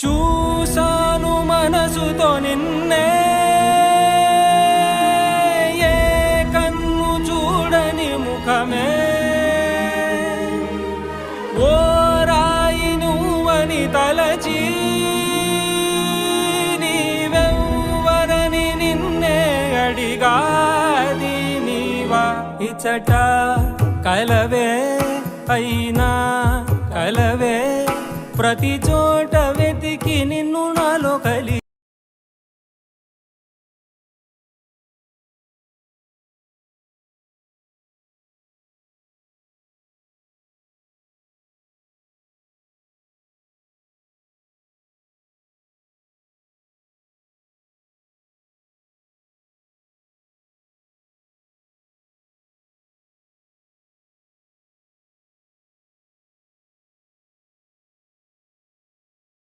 చూసాను మనసుతో నిన్నే, ఏ కన్ను చూడని ముఖమే, ఓ రాయి నువ్వని తలచి నీవెవ్వరని నిన్నే అడిగాది నీవా. ఇచ్చట కలవే అయినా కలవే, ప్రతి చోట వెతికి నిన్ను నాలో కలి